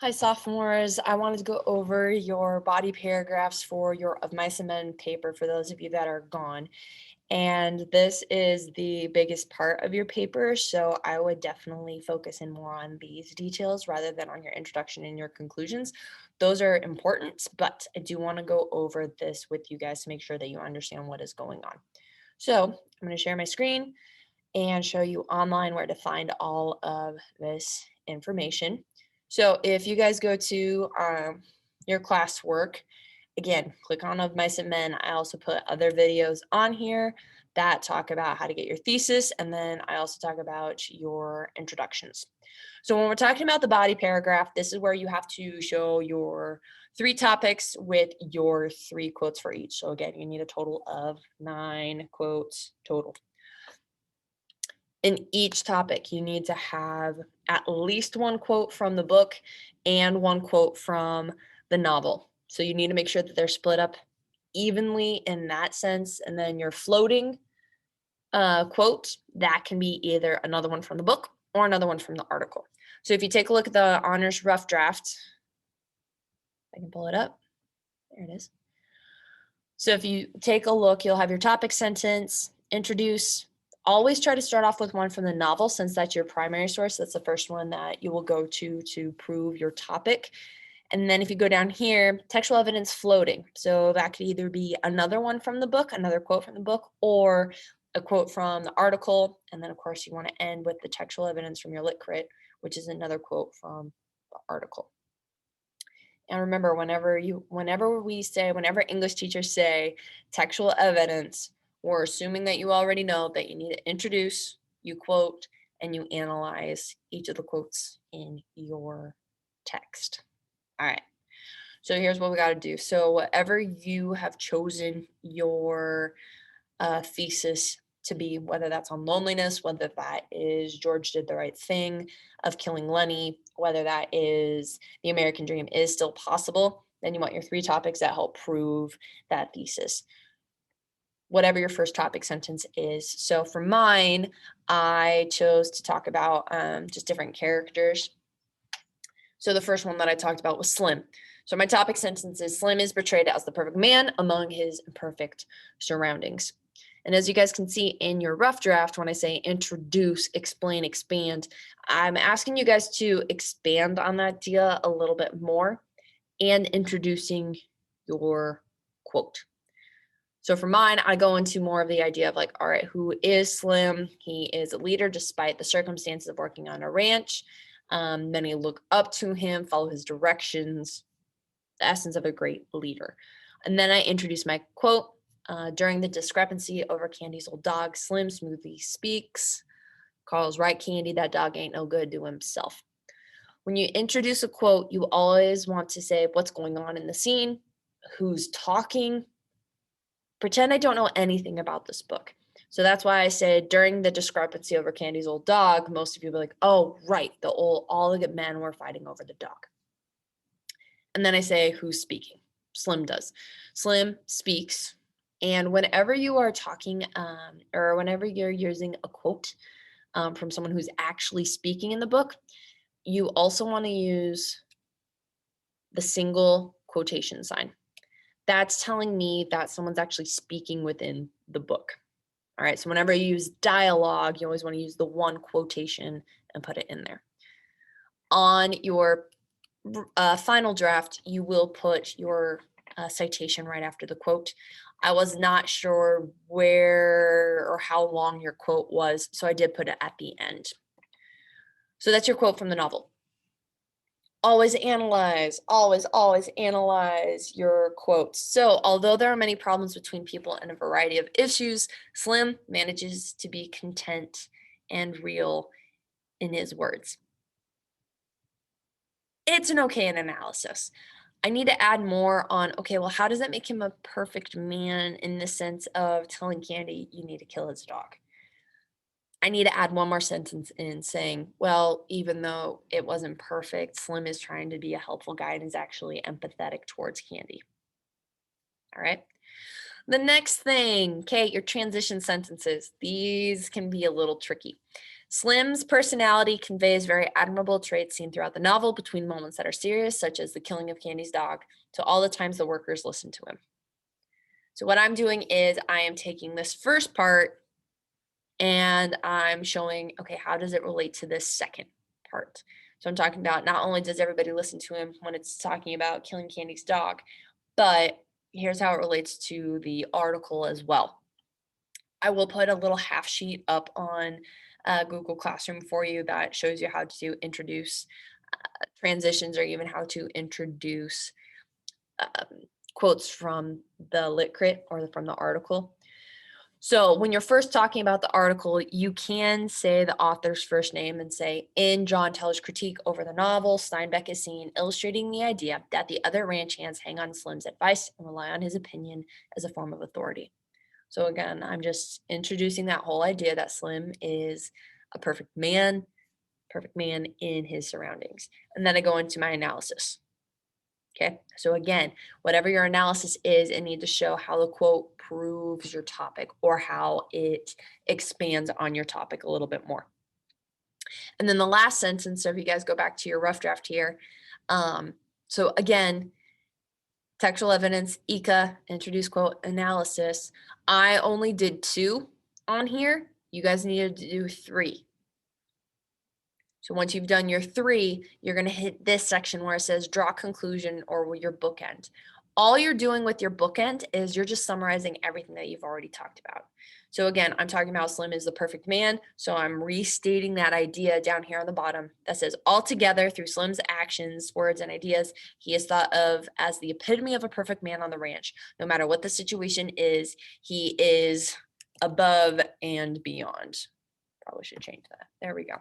Hi, sophomores. I wanted to go over your body paragraphs for your Of Mice and Men paper for those of you that are gone. And this is the biggest part of your paper, so I would definitely focus in more on these details rather than on your introduction and your conclusions. Those are important, but I do want to go over this with you guys to make sure that you understand what is going on. So I'm going to share my screen and show you online where to find all of this information. So if you guys go to your classwork, again, click on Of Mice and Men. I also put other videos on here that talk about how to get your thesis, and then I also talk about your introductions. So when we're talking about the body paragraph, this is where you have to show your 3 topics with your 3 quotes for each. So again, you need a total of 9 quotes total. In each topic, you need to have at least 1 quote from the book and 1 quote from the novel. So you need to make sure that they're split up evenly in that sense. And then your floating quote, that can be either another one from the book or another one from the article. So if you take a look at the honors rough draft, I can pull it up. There it is. So if you take a look, you'll have your topic sentence, introduce. Always try to start off with one from the novel since that's your primary source. That's the first one that you will go to prove your topic. And then if you go down here, textual evidence floating. So that could either be another one from the book, another quote from the book, or a quote from the article. And then of course you want to end with the textual evidence from your lit crit, which is another quote from the article. And remember, whenever English teachers say textual evidence, we're assuming that you already know that you need to introduce, you quote, and you analyze each of the quotes in your text. All right. So here's what we got to do. So whatever you have chosen your thesis to be, whether that's on loneliness, whether that is George did the right thing of killing Lenny, whether that is the American dream is still possible, then you want your 3 topics that help prove that thesis. Whatever your first topic sentence is. So for mine, I chose to talk about just different characters. So the first one that I talked about was Slim. So my topic sentence is Slim is portrayed as the perfect man among his imperfect surroundings. And as you guys can see in your rough draft, when I say introduce, explain, expand, I'm asking you guys to expand on that idea a little bit more and introducing your quote. So for mine, I go into more of the idea of like, all right, who is Slim? He is a leader despite the circumstances of working on a ranch. Many look up to him, follow his directions, the essence of a great leader. And then I introduce my quote. During the discrepancy over Candy's old dog, Slim smoothly speaks. Carl's right, Candy, that dog ain't no good to himself. When you introduce a quote, you always want to say what's going on in the scene, who's talking. Pretend I don't know anything about this book. So that's why I said during the discrepancy over Candy's old dog, most of you were like, oh, right, all the good men were fighting over the dog. And then I say, who's speaking? Slim does. Slim speaks. And whenever you are talking or whenever you're using a quote from someone who's actually speaking in the book, you also want to use the single quotation sign. That's telling me that someone's actually speaking within the book. All right, so whenever you use dialogue, you always want to use the one quotation and put it in there. On your final draft, you will put your citation right after the quote. I was not sure where or how long your quote was, so I did put it at the end. So that's your quote from the novel. Always analyze your quotes. So although there are many problems between people and a variety of issues, Slim manages to be content and real in his words. It's an okay analysis. I need to add more on, okay, well, how does that make him a perfect man in the sense of telling Candy you need to kill his dog? I need to add one more sentence in saying, well, even though it wasn't perfect, Slim is trying to be a helpful guy and is actually empathetic towards Candy. All right. The next thing, okay, your transition sentences. These can be a little tricky. Slim's personality conveys very admirable traits seen throughout the novel, between moments that are serious, such as the killing of Candy's dog, to all the times the workers listen to him. So what I'm doing is I am taking this first part and I'm showing, okay, how does it relate to this second part? So I'm talking about not only does everybody listen to him when it's talking about killing Candy's dog, but here's how it relates to the article as well. I will put a little half sheet up on Google Classroom for you that shows you how to introduce transitions or even how to introduce quotes from the lit crit or from the article. So when you're first talking about the article, you can say the author's first name and say, in John Teller's critique over the novel, Steinbeck is seen illustrating the idea that the other ranch hands hang on Slim's advice and rely on his opinion as a form of authority. So again, I'm just introducing that whole idea that Slim is a perfect man in his surroundings. And then I go into my analysis. Okay, so again, whatever your analysis is, it needs to show how the quote proves your topic or how it expands on your topic a little bit more. And then the last sentence, so if you guys go back to your rough draft here, so again, textual evidence, ICA, introduce quote, analysis. I only did 2 on here. You guys needed to do 3. So once you've done your 3, you're going to hit this section where it says draw conclusion or your bookend. All you're doing with your bookend is you're just summarizing everything that you've already talked about. So again, I'm talking about Slim is the perfect man. So I'm restating that idea down here on the bottom that says altogether through Slim's actions, words, and ideas, he is thought of as the epitome of a perfect man on the ranch. No matter what the situation is, he is above and beyond. Probably should change that. There we go.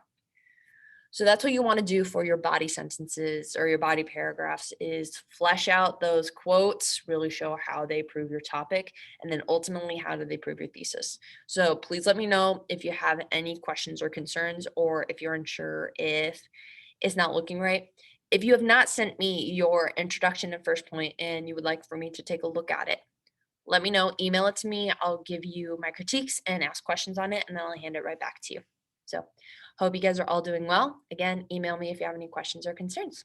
So that's what you want to do for your body sentences or your body paragraphs is flesh out those quotes, really show how they prove your topic, and then ultimately how do they prove your thesis. So please let me know if you have any questions or concerns or if you're unsure if it's not looking right. If you have not sent me your introduction and first point and you would like for me to take a look at it, let me know, email it to me. I'll give you my critiques and ask questions on it, and then I'll hand it right back to you. So hope you guys are all doing well. Again, email me if you have any questions or concerns.